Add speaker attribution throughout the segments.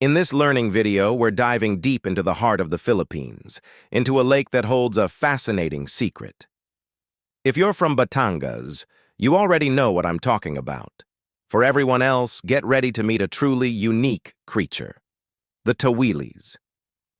Speaker 1: In this learning video, we're diving deep into the heart of the Philippines, into a lake that holds a fascinating secret. If you're from Batangas, you already know what I'm talking about. For everyone else, get ready to meet a truly unique creature, the Tawilis.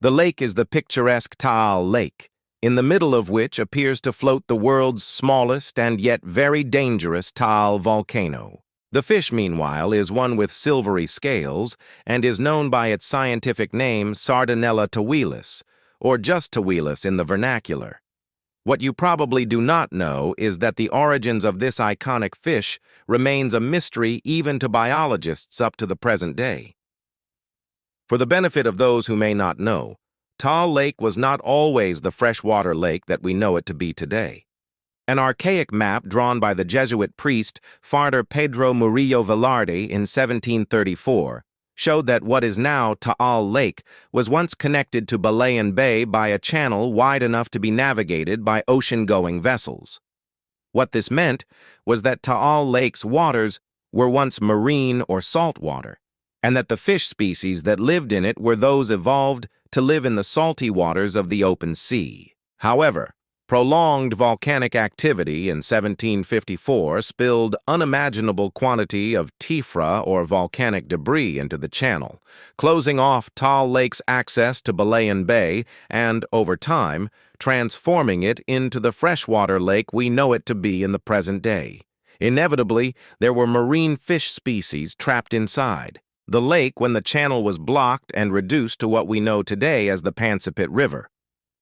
Speaker 1: The lake is the picturesque Taal Lake, in the middle of which appears to float the world's smallest and yet very dangerous Taal volcano. The fish, meanwhile, is one with silvery scales and is known by its scientific name Sardinella tawilis, or just Tawilis in the vernacular. What you probably do not know is that the origins of this iconic fish remains a mystery even to biologists up to the present day. For the benefit of those who may not know, Taal Lake was not always the freshwater lake that we know it to be today. An archaic map drawn by the Jesuit priest Father Pedro Murillo Velarde in 1734 showed that what is now Taal Lake was once connected to Balayan Bay by a channel wide enough to be navigated by ocean-going vessels. What this meant was that Taal Lake's waters were once marine or salt water, and that the fish species that lived in it were those evolved to live in the salty waters of the open sea. However, prolonged volcanic activity in 1754 spilled unimaginable quantity of tephra or volcanic debris into the channel, closing off Taal Lake's access to Balayan Bay and, over time, transforming it into the freshwater lake we know it to be in the present day. Inevitably, there were marine fish species trapped inside the lake when the channel was blocked and reduced to what we know today as the Pansipit River.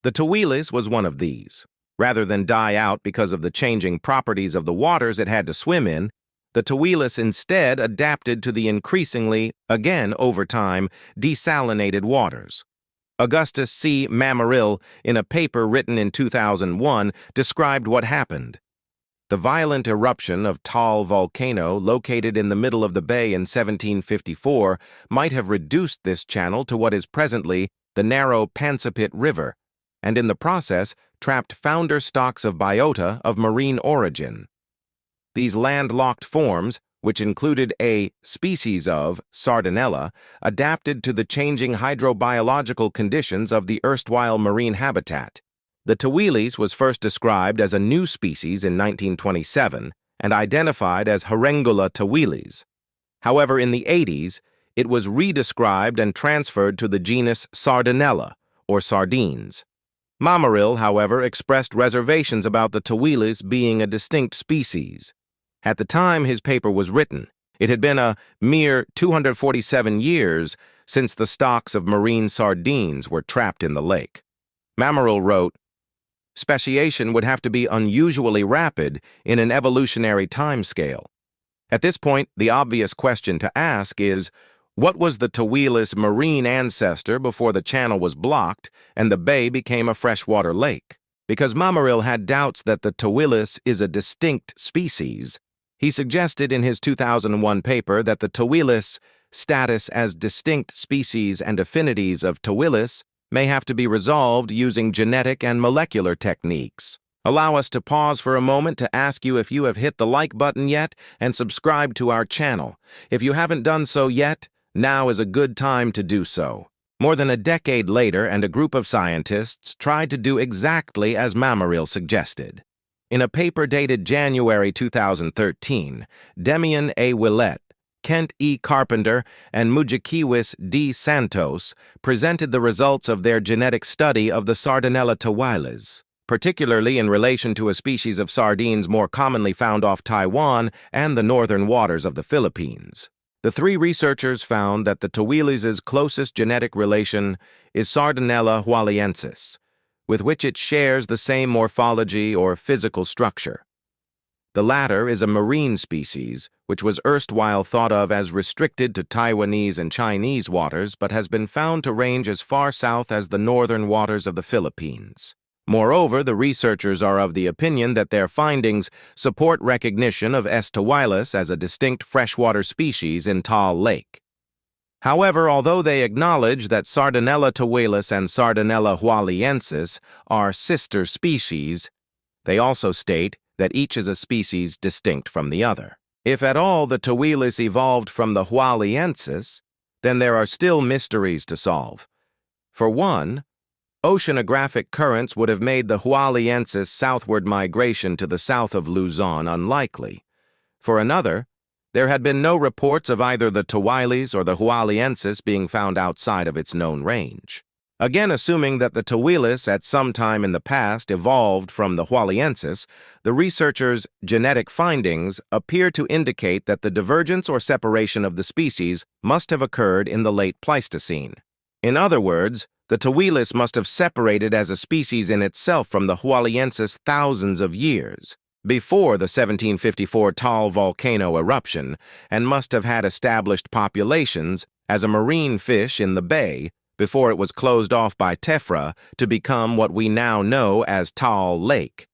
Speaker 1: The Tawilis was one of these. Rather than die out because of the changing properties of the waters it had to swim in, the Tawilis instead adapted to the increasingly, again over time, desalinated waters. Augustus C. Mammaril, in a paper written in 2001, described what happened. The violent eruption of Taal volcano, located in the middle of the bay in 1754, might have reduced this channel to what is presently the narrow Pansipit River, and in the process trapped founder stocks of biota of marine origin. These landlocked forms, which included a species of Sardinella, adapted to the changing hydrobiological conditions of the erstwhile marine habitat. The Tawilis was first described as a new species in 1927 and identified as Herengula tawilis. However, in the 80s, it was redescribed and transferred to the genus Sardinella, or sardines. Mammaril, however, expressed reservations about the Tawilis being a distinct species. At the time his paper was written, it had been a mere 247 years since the stocks of marine sardines were trapped in the lake. Mammaril wrote, "Speciation would have to be unusually rapid in an evolutionary timescale. At this point, the obvious question to ask is, what was the Tawilis marine ancestor before the channel was blocked and the bay became a freshwater lake? Because Mammaril had doubts that the Tawilis is a distinct species, he suggested in his 2001 paper that the Tawilis status as distinct species and affinities of Tawilis may have to be resolved using genetic and molecular techniques. Allow us to pause for a moment to ask you if you have hit the like button yet and subscribed to our channel. If you haven't done so yet, now is a good time to do so. More than a decade later, and a group of scientists tried to do exactly as Mammaril suggested. In a paper dated January 2013, Demian A. Willett, Kent E. Carpenter, and Mujikiwis D. Santos presented the results of their genetic study of the Sardinella tawilis, particularly in relation to a species of sardines more commonly found off Taiwan and the northern waters of the Philippines. The three researchers found that the Tawilis' closest genetic relation is Sardinella hualiensis, with which it shares the same morphology or physical structure. The latter is a marine species, which was erstwhile thought of as restricted to Taiwanese and Chinese waters, but has been found to range as far south as the northern waters of the Philippines. Moreover, the researchers are of the opinion that their findings support recognition of S. tawilis as a distinct freshwater species in Taal Lake. However, although they acknowledge that Sardinella tawilis and Sardinella hualiensis are sister species, they also state that each is a species distinct from the other. If at all the Tawilis evolved from the hualiensis, then there are still mysteries to solve. For one, oceanographic currents would have made the Hualiensis southward migration to the south of Luzon unlikely. For another, there had been no reports of either the Tawilis or the Hualiensis being found outside of its known range. Again, assuming that the Tawilis at some time in the past evolved from the Hualiensis, the researchers' genetic findings appear to indicate that the divergence or separation of the species must have occurred in the late Pleistocene. In other words, the Tawilis must have separated as a species in itself from the Hualiensis thousands of years, before the 1754 Taal volcano eruption, and must have had established populations as a marine fish in the bay before it was closed off by tephra to become what we now know as Taal Lake.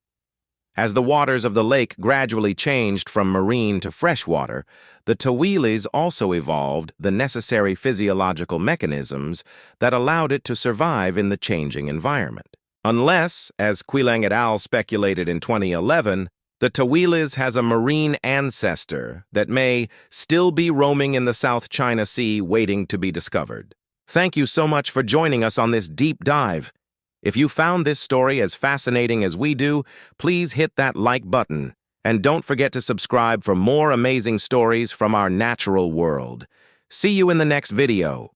Speaker 1: As the waters of the lake gradually changed from marine to freshwater, the Tawilis also evolved the necessary physiological mechanisms that allowed it to survive in the changing environment. Unless, as Quilang et al. Speculated in 2011, the Tawilis has a marine ancestor that may still be roaming in the South China Sea waiting to be discovered. Thank you so much for joining us on this deep dive. If you found this story as fascinating as we do, please hit that like button. And don't forget to subscribe for more amazing stories from our natural world. See you in the next video.